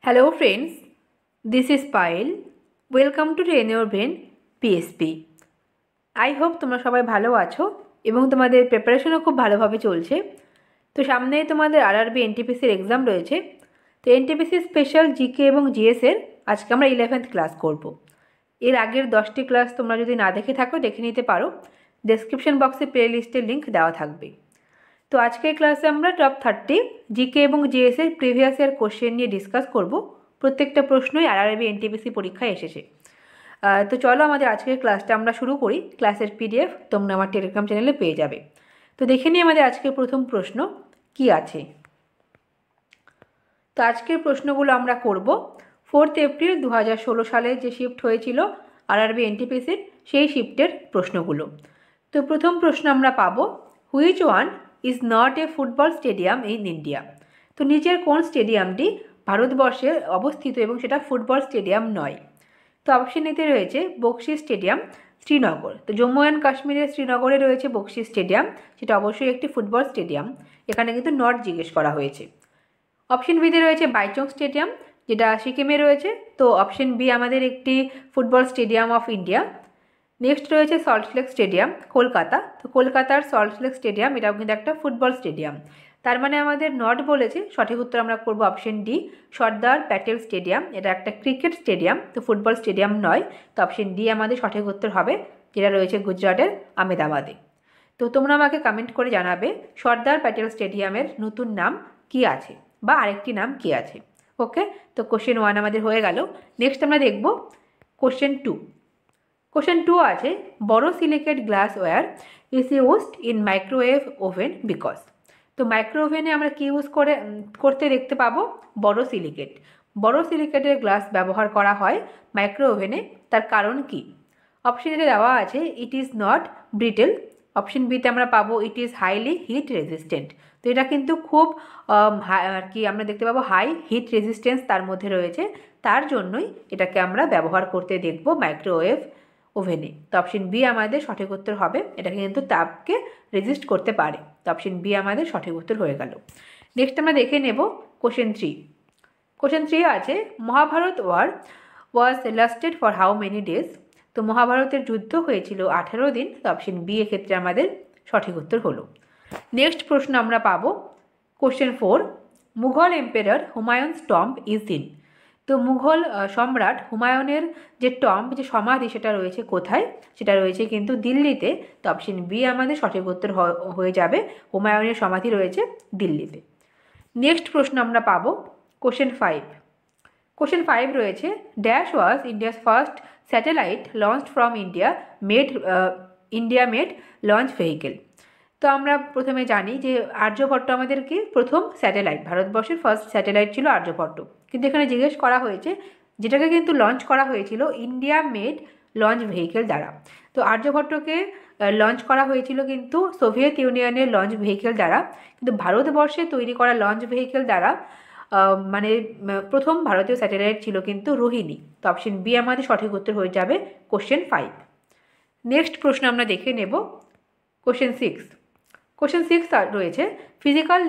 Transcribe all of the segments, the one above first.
Hello friends, this is Payal. Welcome to Train Your Brain PSP. I hope তোমরা সবাই ভালো আছো এবং তোমাদের প্রিপারেশনও খুব ভালোভাবে চলছে। তো সামনে তোমাদের আরআরবি এনটিপিসির এক্সাম রয়েছে। তো এনটিপিসি স্পেশাল জিকে এবং জিএস এর আজকে আমরা 11th ক্লাস করব। এর আগের 10টি ক্লাস তোমরা যদি না দেখে থাকো দেখে নিতে পারো, ডেসক্রিপশন বক্সে প্লেলিস্টের লিঙ্ক দেওয়া থাকবে। তো আজকের ক্লাসে আমরা টপ 30 জিকে এবং জিএস এর প্রিভিয়াস ইয়ার কোশ্চেন নিয়ে ডিসকাস করব। প্রত্যেকটা প্রশ্নই আরআরবি এনটিপিসি পরীক্ষায় এসেছে। তো চলো আমাদের আজকের ক্লাসটা আমরা শুরু করি। ক্লাসের পিডিএফ তোমরা আমার টেলিগ্রাম চ্যানেলে পেয়ে যাবে। তো দেখে নিই আমাদের আজকের প্রথম প্রশ্ন কি আছে। তো আজকের প্রশ্নগুলো আমরা করব 4 এপ্রিল 2016 সালে যে শিফট হয়েছিল আরআরবি এনটিপিসির সেই শিফটের প্রশ্নগুলো। তো প্রথম প্রশ্ন আমরা পাবো, which one is not a football stadium in India. তো নিচের কোন স্টেডিয়ামটি ভারতবর্ষে অবস্থিত এবং সেটা ফুটবল স্টেডিয়াম নয়। তো অপশন এতে রয়েছে বক্সি স্টেডিয়াম, শ্রীনগর। তো জম্মু অ্যান্ড কাশ্মীরের শ্রীনগরে রয়েছে বক্সি স্টেডিয়াম, সেটা অবশ্যই একটি ফুটবল স্টেডিয়াম। এখানে কিন্তু নট জিজ্ঞেস করা হয়েছে। অপশন বিতে রয়েছে বাইচং স্টেডিয়াম, যেটা সিকিমে রয়েছে। তো অপশন বি আমাদের একটি football stadium of India. Next রয়েছে সল্টলেক স্টেডিয়াম, কলকাতা। তো কলকাতার সল্টলেক স্টেডিয়াম এটাও কিন্তু একটা ফুটবল স্টেডিয়াম। তার মানে আমাদের নট বলেছে, সঠিক উত্তর আমরা করব option D, Sardar Patel stadium. এটা একটা ক্রিকেট স্টেডিয়াম, তো ফুটবল স্টেডিয়াম নয়। তো অপশন ডি আমাদের সঠিক উত্তর হবে, যেটা রয়েছে গুজরাটের আহমেদাবাদে। তো তোমরা আমাকে কমেন্ট করে জানাবে সর্দার প্যাটেল স্টেডিয়ামের নতুন নাম কি আছে বা আরেকটি নাম কি আছে। ওকে, তো কোশ্চেন 1 আমাদের হয়ে গেল। নেক্সট আমরা দেখব কোশ্চেন 2। কোশ্চেন 2 আছে, borosilicate glassware is used in microwave oven because. তো মাইক্রো ওভেনে আমরা কি ইউজ করতে দেখতে পাবো, বড়োসিলিকেট। বড়োসিলিকেটের গ্লাস ব্যবহার করা হয় মাইক্রো ওভেনে, তার কারণ কি। অপশন এতে দেওয়া আছে ইট ইজ নট ব্রিটেল। অপশন বিতে আমরা পাবো it is highly hit resistant. তো এটা কিন্তু খুব আর কি আমরা দেখতে পাবো হাই হিট রেজিস্ট্যান্স তার মধ্যে রয়েছে, তার জন্যই এটাকে আমরা ব্যবহার করতে দেখব মাইক্রোওয়েভ ওভেনে। তো অপশন বি আমাদের সঠিক উত্তর হবে, এটাকে কিন্তু তাপকে রেজিস্ট করতে পারে। তো অপশন বি আমাদের সঠিক উত্তর হয়ে গেল। নেক্সট আমরা দেখে নেব কোশ্চেন 3। কোশ্চেন 3 আছে, Mahabharata war was lasted for how many days. তো মহাভারতের যুদ্ধ হয়েছিল 18 দিন। তো অপশন বি এক্ষেত্রে আমাদের সঠিক উত্তর হলো। নেক্সট প্রশ্ন আমরা পাবো question 4, Mughal emperor Humayun's tomb is in. তো মুঘল সম্রাট হুমায়ুনের যে টম্ব, যে সমাধি, সেটা রয়েছে কোথায়, সেটা রয়েছে কিন্তু দিল্লিতে। তো অপশন বি আমাদের সঠিক উত্তর হয়ে যাবে, হুমায়ুনের সমাধি রয়েছে দিল্লিতে। নেক্সট প্রশ্ন আমরা পাবো কোশ্চেন 5। কোশ্চেন 5 রয়েছে, dash was India's first satellite launched from India made launch vehicle. তো আমরা প্রথমে জানি যে আর্যভট্ট আমাদের কি প্রথম স্যাটেলাইট, ভারতবর্ষের ফার্স্ট স্যাটেলাইট ছিল আর্যভট্ট। কিন্তু এখানে জিজ্ঞেস করা হয়েছে যেটাকে কিন্তু লঞ্চ করা হয়েছিল ইন্ডিয়া মেড লঞ্চ ভেহিকেল দ্বারা। তো আর্যভট্টকে লঞ্চ করা হয়েছিল কিন্তু সোভিয়েত ইউনিয়নের লঞ্চ ভেহিকেল দ্বারা, কিন্তু ভারতবর্ষে তৈরি করা লঞ্চ ভেহিকেল দ্বারা মানে প্রথম ভারতীয় স্যাটেলাইট ছিল কিন্তু রোহিণী। তো অপশন বি আমাদের সঠিক উত্তর হয়ে যাবে কোশ্চেন 5। নেক্সট প্রশ্ন আমরা দেখে নেব কোশ্চেন 6। কোশ্চেন 6 রয়েছে, physical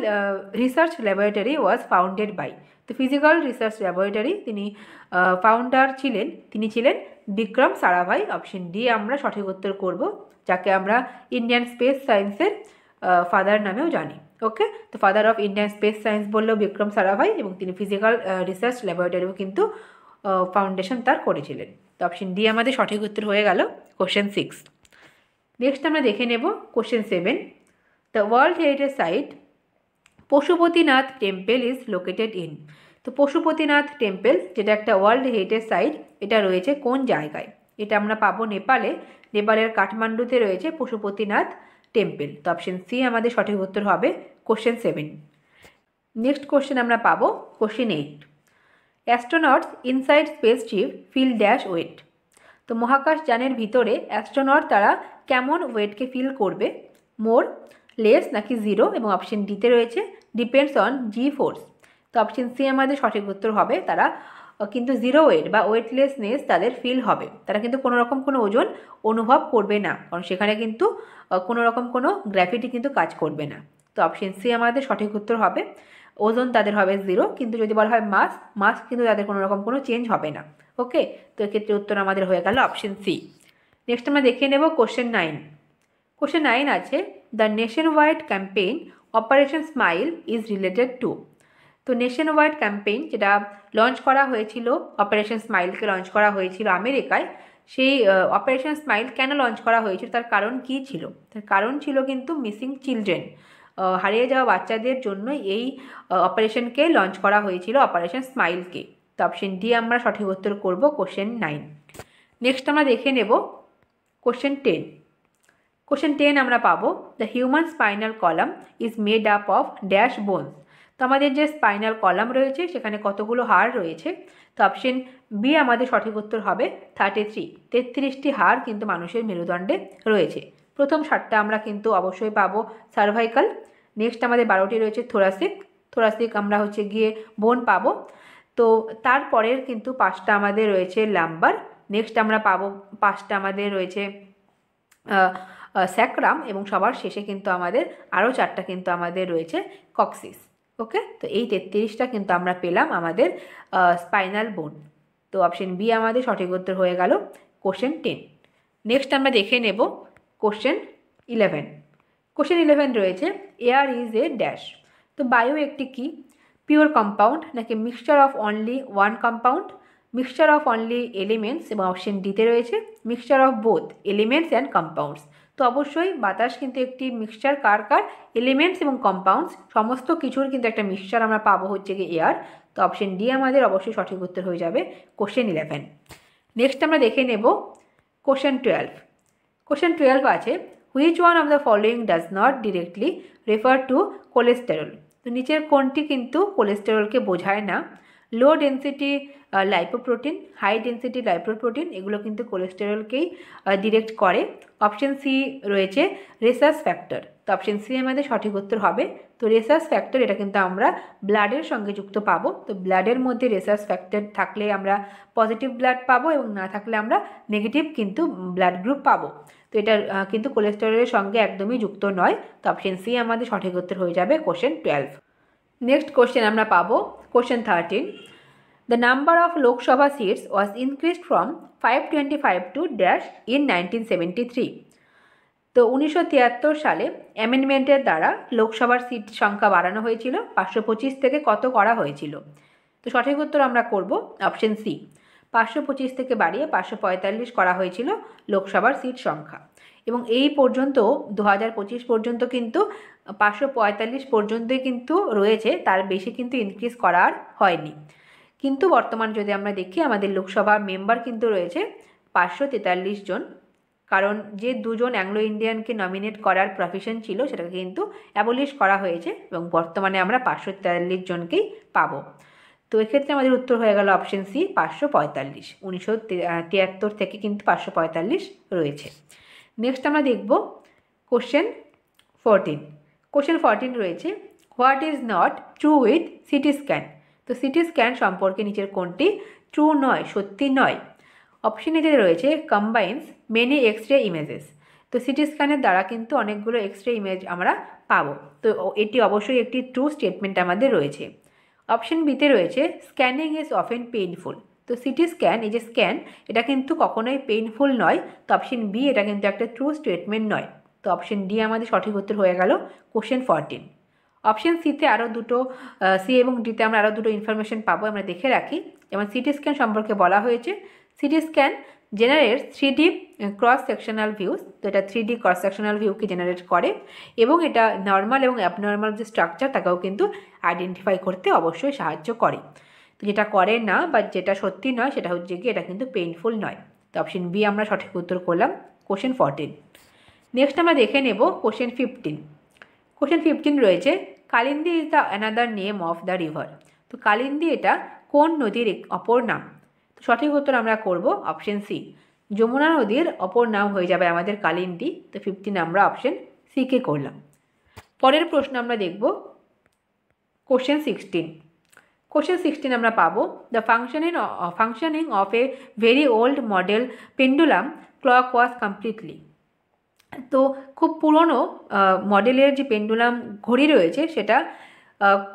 research laboratory was founded by. তো ফিজিক্যাল রিসার্চ ল্যাবরেটরি তিনি ফাউন্ডার ছিলেন, তিনি ছিলেন বিক্রম সারাভাই। অপশন ডি আমরা সঠিক উত্তর করব, যাকে আমরা ইন্ডিয়ান স্পেস সায়েন্সের ফাদার নামেও জানি। ওকে, তো father of Indian space science বললেও বিক্রম সারাভাই, এবং তিনি ফিজিক্যাল রিসার্চ ল্যাবরেটরিও কিন্তু ফাউন্ডেশন তার করেছিলেন। তো অপশন ডি আমাদের সঠিক উত্তর হয়ে গেল কোশ্চেন 6। নেক্সট আমরা দেখে নেব question 7। The world heritage site Pashupatinath temple is located in. তো পশুপতিনাথ টেম্পল, যেটা একটা ওয়ার্ল্ড হেরিটেজ সাইট, এটা রয়েছে কোন জায়গায়। এটা আমরা পাবো নেপালে, নেপালের কাঠমান্ডুতে রয়েছে পশুপতিনাথ টেম্পল। তো অপশন সি আমাদের সঠিক উত্তর হবে কোশ্চেন 7। নেক্সট কোশ্চেন আমরা পাবো question 8। Astronauts inside spaceship feel dash weight. তো মহাকাশ যানের ভিতরে অ্যাস্ট্রোনট তারা কেমন ওয়েটকে ফিল করবে, মোর, লেস নাকি জিরো। এবং অপশন ডিতে রয়েছে ডিপেন্ডস অন জি ফোর্স। তো অপশন সি আমাদের সঠিক উত্তর হবে, তারা কিন্তু জিরো ওয়েট বা ওয়েটলেসনেস তাদের ফিল হবে। তারা কিন্তু কোনো রকম কোনো ওজন অনুভব করবে না, কারণ সেখানে কিন্তু কোনো রকম কোনো গ্র্যাভিটি কিন্তু কাজ করবে না। তো অপশন সি আমাদের সঠিক উত্তর হবে। ওজন তাদের হবে 0, কিন্তু যদি বলা হয় মাস কিন্তু তাদের কোনো রকম কোনো চেঞ্জ হবে না। ওকে, তো এক্ষেত্রে উত্তর আমাদের হয়ে গেল অপশন সি। নেক্সট আমরা দেখে নেব কোশ্চেন 9। কোশ্চেন 9 আছে, the nation wide campaign operation smile is related to. তো নেশন ওয়াইড ক্যাম্পেইন যেটা লঞ্চ করা হয়েছিল, অপারেশন স্মাইলকে লঞ্চ করা হয়েছিল আমেরিকায়, সেই অপারেশন স্মাইল কেন লঞ্চ করা হয়েছিল, তার কারণ কি ছিল? তার কারণ ছিল কিন্তু মিসিং চিলড্রেন, হারিয়ে যাওয়া বাচ্চাদের জন্য এই অপারেশনকে লঞ্চ করা হয়েছিল, অপারেশন স্মাইলকে। তো অপশন ডি আমরা সঠিক উত্তর করব কোশ্চেন 9। নেক্সট আমরা দেখে নেব কোশ্চেন 10। কোশ্চেন 10 আমরা পাবো, the human spinal column is made up of dash bones. তো আমাদের যে স্পাইনাল কলাম রয়েছে সেখানে কতগুলো হাড় রয়েছে? তো অপশন বি আমাদের সঠিক উত্তর হবে 33। 33টি হাড় কিন্তু মানুষের মেরুদণ্ডে রয়েছে। প্রথম 7টা আমরা কিন্তু অবশ্যই পাবো সার্ভাইকাল। নেক্সট আমাদের 12টি রয়েছে থোরাসিক আমরা হচ্ছে গিয়ে বোন পাবো। তো তারপরের কিন্তু 5টা আমাদের রয়েছে লাম্বার। নেক্সট আমরা পাবো 5টা আমাদের রয়েছে স্যাক্রাম, এবং সবার শেষে কিন্তু আমাদের আরও 4টা কিন্তু আমাদের রয়েছে কক্সিস। ওকে, তো এই 33টা কিন্তু আমরা পেলাম আমাদের স্পাইনাল বোন। তো অপশন বি আমাদের সঠিক উত্তর হয়ে গেল কোশ্চেন 10। নেক্সট আমরা দেখে নেব কোশ্চেন 11। কোশ্চেন 11 রয়েছে, এয়ার ইজ এ ড্যাশ। তো বায়ু একটি কি? পিওর কম্পাউন্ড নাকি mixture of only one compound, mixture of only elements, এবং অপশন ডিতে রয়েছে mixture of both elements and compounds. তো অবশ্যই বাতাস কিন্তু একটি মিক্সচার, কার এলিমেন্টস এবং কম্পাউন্ডস সমস্ত কিছুর কিন্তু একটা মিক্সচার আমরা পাবো হচ্ছে গিয়ে এয়ার। তো অপশন ডি আমাদের অবশ্যই সঠিক উত্তর হয়ে যাবে কোশ্চেন 11। নেক্সট আমরা দেখে নেব কোশ্চেন 12। কোশ্চেন 12 আছে, which one of the following does not directly refer to cholesterol. তো নিচের কোনটি কিন্তু কোলেস্টেরলকে বোঝায় না? Low density lipoprotein, high density lipoprotein, এগুলো কিন্তু কোলেস্টেরলকেই ডিরেক্ট করে। অপশন সি রয়েছে রেসাস ফ্যাক্টর। তো অপশন সি আমাদের সঠিক উত্তর হবে। তো রেসাস ফ্যাক্টর এটা কিন্তু আমরা ব্লাডের সঙ্গে যুক্ত পাবো। তো ব্লাডের মধ্যে রেসাস ফ্যাক্টর থাকলে আমরা পজিটিভ ব্লাড পাবো, এবং না থাকলে আমরা নেগেটিভ কিন্তু ব্লাড গ্রুপ পাবো। তো এটা কিন্তু কোলেস্টেরলের সঙ্গে একদমই যুক্ত নয়। তো অপশন সি আমাদের সঠিক উত্তর হয়ে যাবে কোশ্চেন 12। নেক্সট কোশ্চেন আমরা পাবো question 13। The number of Lok Sabha seats was increased from 525 to dash in 1973. তো 1973 সালে অ্যামেন্ডমেন্টের দ্বারা লোকসভার সিট সংখ্যা বাড়ানো হয়েছিল, 525 থেকে কত করা হয়েছিল? তো সঠিক উত্তর আমরা করব অপশন সি, 525 থেকে বাড়িয়ে 545 করা হয়েছিল লোকসভার সিট সংখ্যা। এবং এই পর্যন্ত 2025 পর্যন্ত কিন্তু 545 পর্যন্তই কিন্তু রয়েছে, তার বেশি কিন্তু ইনক্রিজ করা আর হয়নি। কিন্তু বর্তমান যদি আমরা দেখি আমাদের লোকসভা মেম্বার কিন্তু রয়েছে 543 জন, কারণ যে 2 জন অ্যাংলো ইন্ডিয়ানকে নমিনেট করার প্রফেশন ছিল সেটাকে কিন্তু অ্যাবলিশ করা হয়েছে, এবং বর্তমানে আমরা 543 জনকেই পাবো। তো এক্ষেত্রে আমাদের উত্তর হয়ে গেল অপশন সি 545। 1973 থেকে কিন্তু 545 রয়েছে। নেক্সট আমরা দেখব কোশ্চেন 14। কোশ্চেন 14 রয়েছে, what is not true with CT scan. তো সিটি স্ক্যান সম্পর্কে নিচের কোনটি ট্রু নয়, সত্যি নয়? অপশন এতে রয়েছে combines many X ray images. তো সিটি স্ক্যানের দ্বারা কিন্তু অনেকগুলো এক্স রে ইমেজ আমরা পাবো। তো এটি অবশ্যই একটি ট্রু স্টেটমেন্ট আমাদের রয়েছে। অপশন বিতে রয়েছে স্ক্যানিং ইজ অফেন পেইনফুল। তো সিটি স্ক্যান, এই যে স্ক্যান, এটা কিন্তু কখনোই পেইনফুল নয়। তো অপশন বি এটা কিন্তু একটা ট্রু স্টেটমেন্ট নয়। তো অপশন ডি আমাদের সঠিক উত্তর হয়ে গেল কোশ্চেন 14। অপশন সিতে আরও দুটো, সি এবং ডিতে আমরা আরও দুটো ইনফরমেশন পাবো, আমরা দেখে রাখি। যেমন সিটি স্ক্যান সম্পর্কে বলা হয়েছে, CT scan generates 3D cross sectional views. তো এটা 3D ক্রস সেকশনাল ভিউকে জেনারেট করে, এবং এটা নর্মাল এবং অ্যাবনর্মাল যে স্ট্রাকচার তাকেও কিন্তু আইডেন্টিফাই করতে অবশ্যই সাহায্য করে। তো যেটা করে না বা যেটা সত্যি নয় সেটা হচ্ছে কি এটা কিন্তু পেইনফুল নয়। তো অপশন বি আমরা সঠিক উত্তর করলাম কোশ্চেন 14। নেক্সট আমরা দেখে নেব কোশ্চেন 15। কোশ্চেন 15 রয়েছে, Kalindi is the another name of the river. তো কালিন্দী এটা কোন নদীর অপর নাম? তো সঠিক উত্তর আমরা করব অপশন সি, যমুনা নদীর অপর নাম হয়ে যাবে আমাদের কালিন্দী। তো 15 আমরা অপশন সি কে করলাম। পরের প্রশ্ন আমরা দেখব কোশ্চেন 16। কোশ্চেন 16 আমরা পাবো, the functioning of a very old model pendulum clock was completely. তো খুব পুরনো মডেলের যে পেন্ডুলাম ঘড়ি রয়েছে সেটা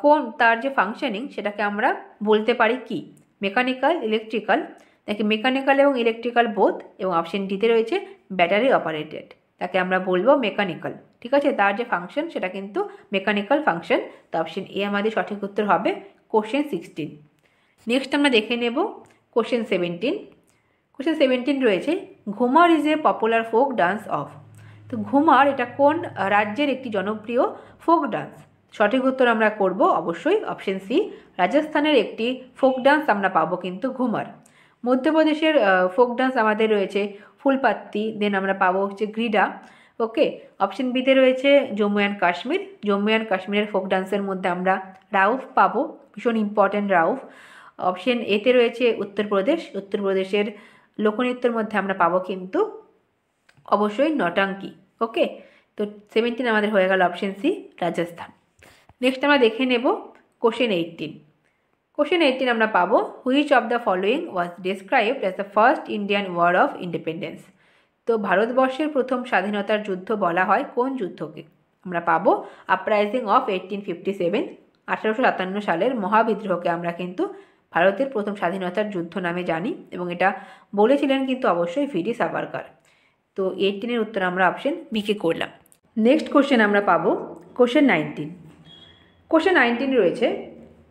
কোন তার যে ফাংশনিং সেটাকে আমরা বলতে পারি কি, মেকানিক্যাল, ইলেকট্রিক্যাল, নাকি মেকানিক্যাল এবং ইলেকট্রিক্যাল বোথ, এবং অপশন ডিতে রয়েছে ব্যাটারি অপারেটেড, তাকে আমরা বলবো মেকানিক্যাল। ঠিক আছে, তার যে ফাংশন সেটা কিন্তু মেকানিক্যাল ফাংশন। তো অপশন এ আমাদের সঠিক উত্তর হবে কোশ্চেন 16। নেক্সট আমরা দেখে নেব কোশ্চেন 17। কোশ্চেন 17 রয়েছে Ghoomar is a popular folk dance of. তো ঘুমার এটা কোন রাজ্যের একটি জনপ্রিয় ফোক ডান্স? সঠিক উত্তর আমরা করব অবশ্যই অপশন সি, রাজস্থানের একটি ফোক ডান্স আমরা পাবো কিন্তু ঘুমার। মধ্যপ্রদেশের ফোক ডান্স আমাদের রয়েছে ফুলপাত্তি, দেন আমরা পাবো হচ্ছে গ্রিডা। ওকে, অপশন বিতে রয়েছে জম্মু অ্যান্ড কাশ্মীর। জম্মু অ্যান্ড কাশ্মীরের ফোক ডান্সের মধ্যে আমরা রাউফ পাবো, ভীষণ ইম্পর্ট্যান্ট রাউফ। অপশন এতে রয়েছে উত্তরপ্রদেশ। উত্তরপ্রদেশের লোকনৃত্যের মধ্যে আমরা পাবো কিন্তু অবশ্যই নটাঙ্কি। ওকে, তো 17 আমাদের হয়ে গেল অপশন সি, রাজস্থান। নেক্সট আমরা দেখে নেব কোশ্চেন 18। কোশ্চেন 18 আমরা পাবো which of the following was described as the first Indian war of independence. তো ভারতবর্ষের প্রথম স্বাধীনতার যুদ্ধ বলা হয় কোন যুদ্ধকে? আমরা পাবো আপরাইজিং অফ 1857, 1857 সালের মহাবিদ্রোহকে আমরা কিন্তু ভারতের প্রথম স্বাধীনতার যুদ্ধ নামে জানি, এবং এটা বলেছিলেন কিন্তু অবশ্যই ভিডি সাভারকার। তো 18-এর উত্তর আমরা অপশন বিকে করলাম। নেক্সট কোশ্চেন আমরা পাবো কোশ্চেন 19। কোশ্চেন 19 রয়েছে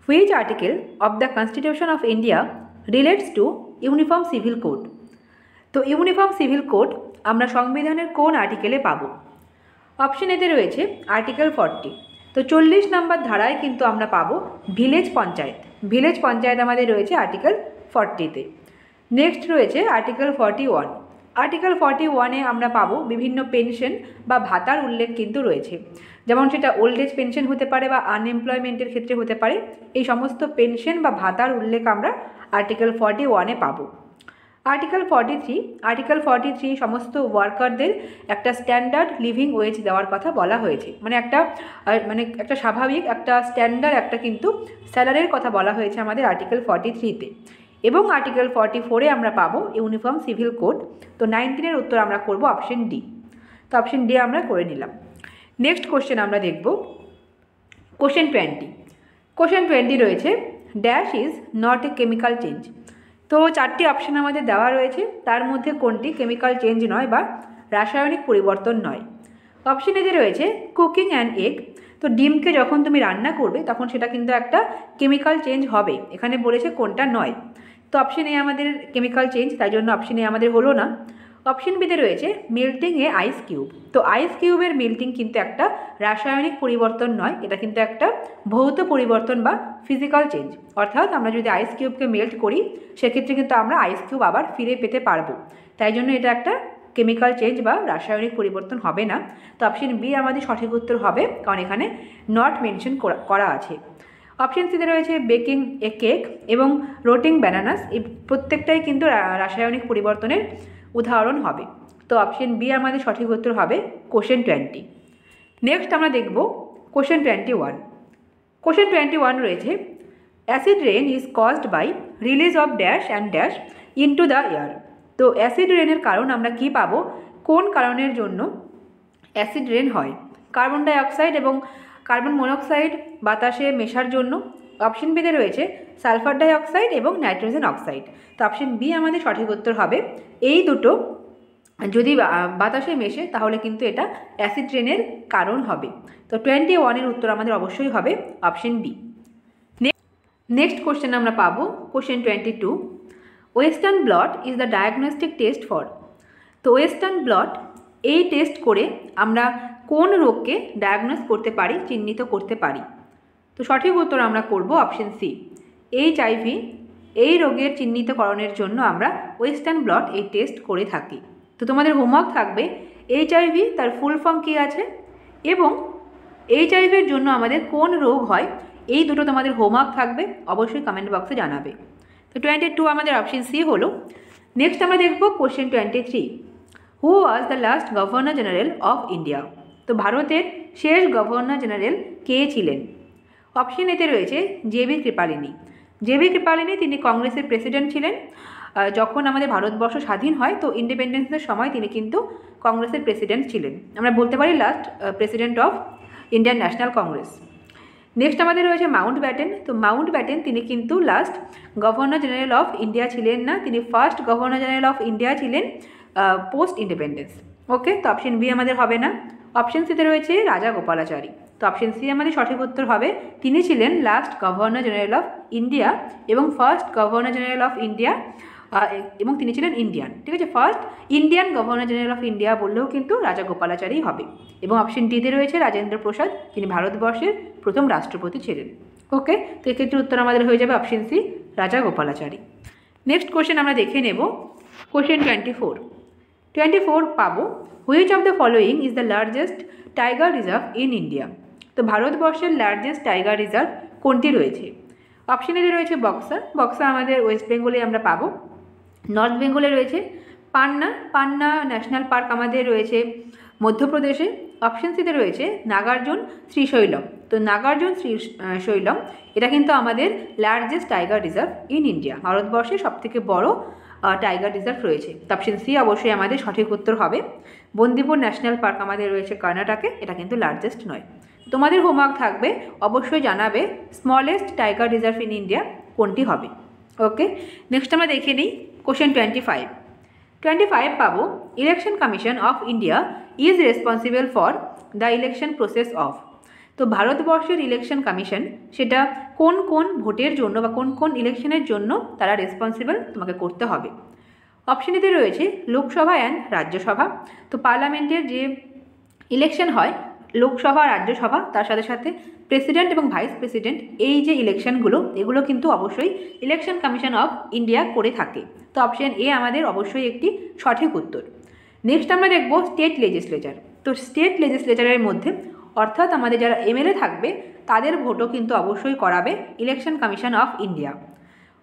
which article of the constitution of India relates to uniform civil code. তো ইউনিফর্ম সিভিল কোড আমরা সংবিধানের কোন আর্টিকেলে পাবো? অপশন এতে রয়েছে আর্টিকেল 40। তো 40 নম্বর ধারায় কিন্তু আমরা পাবো ভিলেজ পঞ্চায়েত। ভিলেজ পঞ্চায়েত আমাদের রয়েছে আর্টিকেল 40-তে। নেক্সট রয়েছে আর্টিকেল 41। আর্টিকেল 41-এ আমরা পাবো বিভিন্ন পেনশন বা ভাতার উল্লেখ কিন্তু রয়েছে, যেমন সেটা ওল্ড এজ পেনশন হতে পারে বা আনএমপ্লয়মেন্টের ক্ষেত্রে হতে পারে। এই সমস্ত পেনশন বা ভাতার উল্লেখ আমরা আর্টিকেল 41-এ পাবো। আর্টিকেল 43, আর্টিকেল 43 সমস্ত ওয়ার্কারদের একটা স্ট্যান্ডার্ড লিভিং ওয়েজ দেওয়ার কথা বলা হয়েছে, মানে একটা স্বাভাবিক একটা স্ট্যান্ডার্ড একটা কিন্তু স্যালারির কথা বলা হয়েছে আমাদের আর্টিকেল 43-তে। এবং আর্টিকেল 44-এ আমরা পাবো ইউনিফর্ম সিভিল কোড। তো 19-এর উত্তর আমরা করব অপশন ডি। তো অপশন ডি আমরা করে নিলাম। নেক্সট কোশ্চেন আমরা দেখব কোশ্চেন 20। কোশ্চেন 20 রয়েছে dash is not a chemical change. তো 4টি অপশান আমাদের দেওয়া রয়েছে, তার মধ্যে কোনটি কেমিক্যাল চেঞ্জ নয় বা রাসায়নিক পরিবর্তন নয়? অপশন এতে রয়েছে কুকিং অ্যান্ড এগ। তো ডিমকে যখন তুমি রান্না করবে তখন সেটা কিন্তু একটা কেমিক্যাল চেঞ্জ হবে, এখানে বলেছে কোনটা নয়। তো অপশন এ আমাদের কেমিক্যাল চেঞ্জ, তাই জন্য অপশন এ আমাদের হলো না। অপশন বিতে রয়েছে মেল্টিং এ আইস কিউব। তো আইস কিউবের মেল্টিং কিন্তু একটা রাসায়নিক পরিবর্তন নয়, এটা কিন্তু একটা ভৌত পরিবর্তন বা ফিজিক্যাল চেঞ্জ। অর্থাৎ আমরা যদি আইস কিউবকে মেল্ট করি সেক্ষেত্রে কিন্তু আমরা আইস কিউব আবার ফিরে পেতে পারবো, তাই জন্য এটা একটা কেমিক্যাল চেঞ্জ বা রাসায়নিক পরিবর্তন হবে না। তো অপশন বি আমাদের সঠিক উত্তর হবে, কারণ এখানে নট মেনশন করা আছে। অপশন সিতে রয়েছে বেকিং এ কেক এবং রোটিং ব্যানানাস, এই প্রত্যেকটাই কিন্তু রাসায়নিক পরিবর্তনের উদাহরণ হবে। তো অপশন বি আমাদের সঠিক উত্তর হবে কোশ্চেন 20। নেক্সট আমরা দেখব কোশ্চেন 21। কোশ্চেন 21 রয়েছে acid rain is caused by release of dash and dash into the air. তো অ্যাসিড রেনের কারণ আমরা কি পাবো? কোন কারণের জন্য অ্যাসিড রেন হয়? কার্বন ডাই অক্সাইড এবং কার্বন মনোক্সাইড বাতাসে মেশার জন্য। অপশন বিতে রয়েছে সালফার ডাই অক্সাইড এবং নাইট্রোজেন অক্সাইড। তো অপশন বি আমাদের সঠিক উত্তর হবে। এই দুটো যদি বাতাসে মেশে তাহলে কিন্তু এটা অ্যাসিড রেনের কারণ হবে। তো 21-এর উত্তর আমাদের অবশ্যই হবে অপশন বি। নেক্সট কোশ্চেন আমরা পাবো question 22। Western blot is the diagnostic test for. তো ওয়েস্টার্ন ব্লট এই টেস্ট করে আমরা কোন রোগকে ডায়াগনোস করতে পারি, চিহ্নিত করতে পারি? তো সঠিক উত্তর আমরা করব অপশন সি, HIV। এই রোগের চিহ্নিতকরণের জন্য আমরা ওয়েস্টার্ন ব্লট এই টেস্ট করে থাকি। তো তোমাদের হোমওয়ার্ক থাকবে HIV তার ফুল ফর্ম কী আছে এবং HIV-এর জন্য আমাদের কোন রোগ হয়, এই দুটো তোমাদের হোমওয়ার্ক থাকবে, অবশ্যই কমেন্ট বক্সে জানাবে। তো 22 আমাদের অপশন সি হলো। নেক্সট আমরা দেখব question 23। Who was the last governor general of India. তো ভারতের শেষ গভর্নর জেনারেল কে ছিলেন? অপশন এতে রয়েছে JB কৃপালিনী। JB কৃপালিনী তিনি কংগ্রেসের প্রেসিডেন্ট ছিলেন। যখন আমাদের ভারতবর্ষ স্বাধীন হয় তো ইন্ডিপেন্ডেন্সের সময় তিনি কিন্তু কংগ্রেসের প্রেসিডেন্ট ছিলেন, আমরা বলতে পারি last president of Indian national Congress. Next আমাদের রয়েছে মাউন্ট ব্যাটেন। তো মাউন্ট ব্যাটেন তিনি কিন্তু last governor general of India ছিলেন না, তিনি first governor general of India ছিলেন পোস্ট ইন্ডিপেন্ডেন্স। ওকে, তো অপশন বি আমাদের হবে না। অপশন সিতে রয়েছে রাজা গোপালাচারী। তো অপশন সি আমাদের সঠিক উত্তর হবে, তিনি ছিলেন last governor general of India এবং first governor general of India, এবং তিনি ছিলেন ইন্ডিয়ান। ঠিক আছে, first Indian governor general of India বললেও কিন্তু রাজা গোপালাচারী হবে। এবং অপশন ডিতে রয়েছে রাজেন্দ্র প্রসাদ, তিনি ভারতবর্ষের প্রথম রাষ্ট্রপতি ছিলেন। ওকে, তো এক্ষেত্রে উত্তর আমাদের হয়ে যাবে অপশন সি, রাজা গোপালাচারী। নেক্সট কোশ্চেন আমরা দেখে নেব, কোশ্চেন 24 পাবো, which of the following is the largest tiger reserve in India. তো ভারতবর্ষের লার্জেস্ট টাইগার রিজার্ভ কোনটি রয়েছে? অপশন এতে রয়েছে বক্সা, বক্সা আমাদের ওয়েস্ট বেঙ্গলে আমরা পাবো। নর্থ বেঙ্গলে রয়েছে পান্না, পান্না ন্যাশনাল পার্ক আমাদের রয়েছে মধ্যপ্রদেশে। অপশন সিতে রয়েছে নাগার্জুন শ্রীশৈলম। তো নাগার্জুন শ্রীশৈলম এটা কিন্তু আমাদের largest tiger reserve in India, ভারতবর্ষে সবথেকে বড় টাইগার রিজার্ভ রয়েছে। তো অপশন সি অবশ্যই আমাদের সঠিক উত্তর হবে। বন্দিপুর ন্যাশনাল পার্ক আমাদের রয়েছে কর্ণাটকে, এটা কিন্তু লার্জেস্ট নয়। তোমাদের হোমওয়ার্ক থাকবে, অবশ্যই জানাবে smallest tiger reserve in India কোনটি হবে। ওকে, নেক্সট আমরা দেখে নিই কোশ্চেন 25 পাবো, election commission of India is responsible for the election process of. তো ভারতবর্ষের ইলেকশন কমিশন সেটা কোন কোন ভোটের জন্য বা কোন কোন ইলেকশনের জন্য তারা রেসপন্সিবল তোমাকে করতে হবে। অপশনেতে রয়েছে লোকসভা অ্যান্ড রাজ্যসভা। তো পার্লামেন্টের যে ইলেকশন হয় লোকসভা রাজ্যসভা, তার সাথে সাথে প্রেসিডেন্ট এবং ভাইস প্রেসিডেন্ট, এই যে ইলেকশনগুলো এগুলো কিন্তু অবশ্যই ইলেকশন কমিশন অফ ইন্ডিয়া করে থাকে। তো অপশন এ আমাদের অবশ্যই একটি সঠিক উত্তর। নেক্সট আমরা দেখব স্টেট লেজিসলেচার। তো স্টেট লেজিসলেচারের মধ্যে অর্থাৎ আমাদের যারা এমএলএ থাকবে তাদের ভোটও কিন্তু অবশ্যই করাবে election commission of India.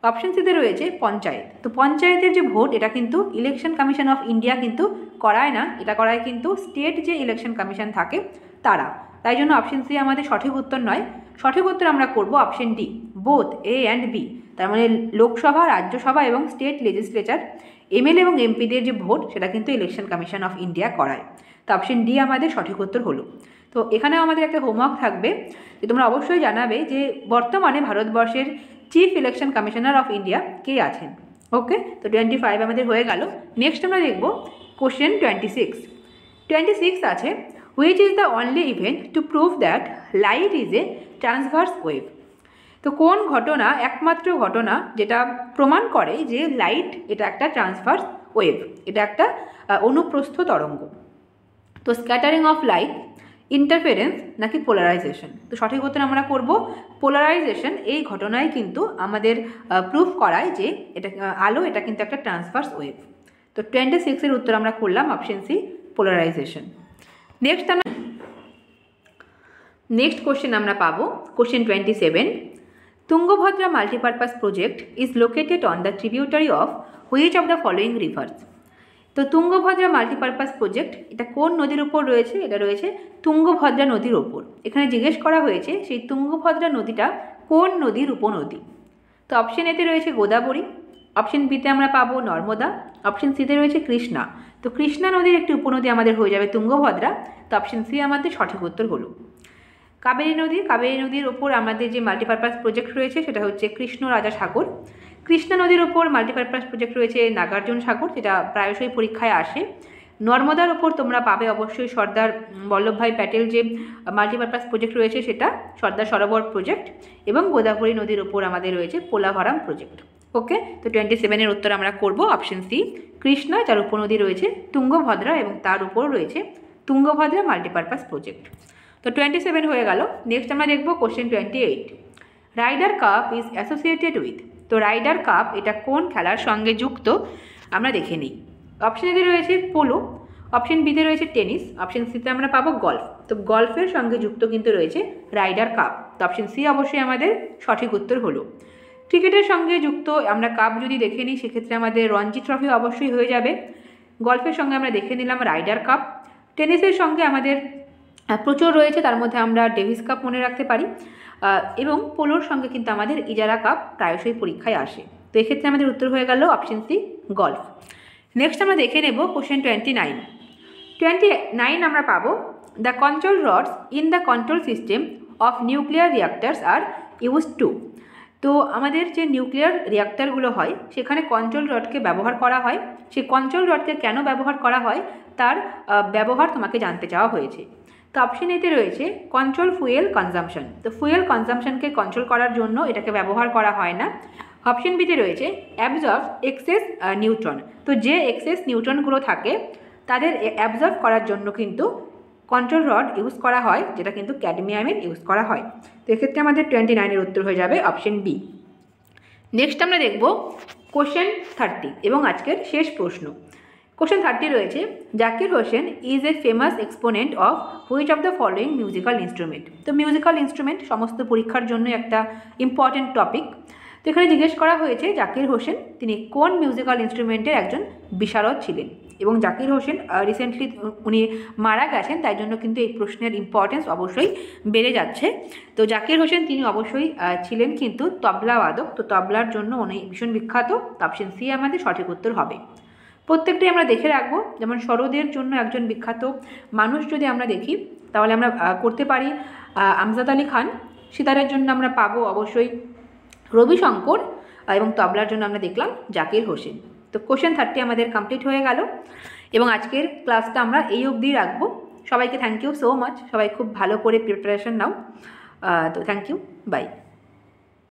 Option সিতে রয়েছে পঞ্চায়েত। তো পঞ্চায়েতের যে ভোট এটা কিন্তু ইলেকশন কমিশন অফ ইন্ডিয়া কিন্তু করায় না, এটা করায় কিন্তু স্টেট যে ইলেকশন কমিশন থাকে তারা। তাই জন্য অপশন সি আমাদের সঠিক উত্তর নয়, সঠিক উত্তর আমরা করব option D, both A and B. তার মানে লোকসভা, রাজ্যসভা এবং স্টেট লেজিসলেচার এমএলএ এবং এমপিদের যে ভোট সেটা কিন্তু ইলেকশন কমিশন অফ ইন্ডিয়া করায়। তো অপশন ডি আমাদের সঠিক উত্তর হলো। তো এখানেও আমাদের একটা হোমওয়ার্ক থাকবে যে তোমরা অবশ্যই জানাবে যে বর্তমানে ভারতবর্ষের chief election commissioner of India কে আছেন। ওকে, তো 25 আমাদের হয়ে গেল। নেক্সট আমরা দেখব কোশ্চেন 26 আছে, which is the only event to prove that light is a transverse wave. তো কোন ঘটনা, একমাত্র ঘটনা যেটা প্রমাণ করে যে লাইট এটা একটা ট্রান্সভার্স ওয়েভ, এটা একটা অনুপ্রস্থ তরঙ্গ। তো স্ক্যাটারিং অফ লাইট, ইন্টারফেরেন্স নাকি পোলারাইজেশন। তো সঠিক উত্তর আমরা করব পোলারাইজেশন। এই ঘটনায় কিন্তু আমাদের প্রুফ করায় যে এটা আলো এটা কিন্তু একটা ট্রান্সভার্স ওয়েভ। তো 26-এর উত্তর আমরা করলাম option C, polarization. Next question আমরা পাবো question 27, Tungabhadra multipurpose project is located on the tributary of which of the following rivers. তো তুঙ্গভদ্রা মাল্টিপারপাস প্রজেক্ট এটা কোন নদীর উপর রয়েছে? এটা রয়েছে তুঙ্গভদ্রা নদীর ওপর। এখানে জিজ্ঞেস করা হয়েছে সেই তুঙ্গভদ্রা নদীটা কোন নদীর উপনদী। তো অপশন এতে রয়েছে গোদাবরী, অপশন বিতে আমরা পাবো নর্মদা, অপশন সিতে রয়েছে কৃষ্ণা। তো কৃষ্ণা নদীর একটি উপনদী আমাদের হয়ে যাবে তুঙ্গভদ্রা। তো অপশন সি আমাদের সঠিক উত্তর হলো। কাবেরী নদী, কাবেরী নদীর ওপর আমাদের যে মাল্টিপারপাস প্রজেক্ট রয়েছে সেটা হচ্ছে কৃষ্ণ রাজা সাগর। কৃষ্ণা নদীর ওপর মাল্টিপারপাস প্রজেক্ট রয়েছে নাগার্জুন সাগর, যেটা প্রায়শই পরীক্ষায় আসে। নর্মদার ওপর তোমরা পাবে অবশ্যই সর্দার বল্লভভাই প্যাটেল যে মাল্টিপারপাস প্রজেক্ট রয়েছে সেটা সর্দার সরোবর প্রজেক্ট, এবং গোদাবরী নদীর ওপর আমাদের রয়েছে পোলাভারাম প্রজেক্ট। ওকে, তো 27-এর উত্তর আমরা করব অপশন সি, কৃষ্ণা, যার উপনদী রয়েছে তুঙ্গভদ্রা এবং তার উপর রয়েছে তুঙ্গভদ্রা মাল্টিপারপাস প্রজেক্ট। তো 27 হয়ে গেল। নেক্সট আমরা দেখব question 28, Ryder cup is associated with. তো রাইডার কাপ এটা কোন খেলার সঙ্গে যুক্ত আমরা দেখে নিই। অপশন এতে রয়েছে পোলো, অপশন বিতে রয়েছে টেনিস, অপশন সিতে আমরা পাবো গলফ। তো গলফের সঙ্গে যুক্ত কিন্তু রয়েছে রাইডার কাপ। তো অপশন সি অবশ্যই আমাদের সঠিক উত্তর হলো। ক্রিকেটের সঙ্গে যুক্ত আমরা কাপ যদি দেখে নিই সেক্ষেত্রে আমাদের রঞ্জি ট্রফি অবশ্যই হয়ে যাবে। গলফের সঙ্গে আমরা দেখে নিলাম রাইডার কাপ। টেনিসের সঙ্গে আমাদের প্রচুর রয়েছে, তার মধ্যে আমরা ডেভিস কাপ মনে রাখতে পারি, এবং পোলোর সঙ্গে কিন্তু আমাদের ইজারা কাপ প্রায়শই পরীক্ষায় আসে। তো এক্ষেত্রে আমাদের উত্তর হয়ে গেল অপশন সি গল্ফ। নেক্সট আমরা দেখে নেব কোশ্চেন 29 আমরা পাবো the control rods in the control system of nuclear reactors are used to. তো আমাদের যে নিউক্লিয়ার রিয়াক্টারগুলো হয় সেখানে কন্ট্রোল রডকে ব্যবহার করা হয়। সেই কন্ট্রোল রডকে কেন ব্যবহার করা হয় তার ব্যবহার তোমাকে জানতে চাওয়া হয়েছে। তো অপশন এতে রয়েছে কন্ট্রোল ফুয়েল কনজাম্পশন। তো ফুয়েল কনজাম্পশনকে কন্ট্রোল করার জন্য এটাকে ব্যবহার করা হয় না। অপশন বিতে রয়েছে অ্যাবজর্ব এক্সেস নিউট্রন। তো যে এক্সেস নিউট্রনগুলো থাকে তাদের অ্যাবজর্ব করার জন্য কিন্তু কন্ট্রোল রড ইউজ করা হয়, যেটা কিন্তু ক্যাডমিয়ামের ইউজ করা হয়। তো এক্ষেত্রে আমাদের 29 উত্তর হয়ে যাবে অপশন বি। নেক্সট আমরা দেখব কোশ্চেন 30 এবং আজকের শেষ প্রশ্ন। কোশ্চেন 30 রয়েছে Zakir Hossain is a famous exponent of which of the following musical instrument. তো মিউজিক্যাল ইনস্ট্রুমেন্ট সমস্ত পরীক্ষার জন্য একটা ইম্পর্টেন্ট টপিক। তো এখানে জিজ্ঞেস করা হয়েছে জাকির হোসেন তিনি কোন মিউজিক্যাল ইনস্ট্রুমেন্টের একজন বিশারদ ছিলেন, এবং জাকির হোসেন রিসেন্টলি উনি মারা গেছেন, তাই জন্য কিন্তু এই প্রশ্নের ইম্পর্টেন্স অবশ্যই বেড়ে যাচ্ছে। তো জাকির হোসেন তিনি অবশ্যই ছিলেন কিন্তু তবলাবাদক। তো তবলার জন্য উনি ভীষণ বিখ্যাত। অপশন সি আমাদের সঠিক উত্তর হবে। প্রত্যেকটাই আমরা দেখে রাখবো, যেমন সরোদের জন্য একজন বিখ্যাত মানুষ যদি আমরা দেখি তাহলে আমরা করতে পারি আমজাদ আলী খান। সিতারের জন্য আমরা পাবো অবশ্যই রবিশঙ্কর, এবং তবলার জন্য আমরা দেখলাম জাকির হোসেন। তো কোশ্চেন 30 আমাদের কমপ্লিট হয়ে গেল এবং আজকের ক্লাসটা আমরা এই অবধি রাখবো। সবাইকে থ্যাংক ইউ সো মাচ, সবাই খুব ভালো করে প্রিপারেশন নাও। তো থ্যাংক ইউ, বাই।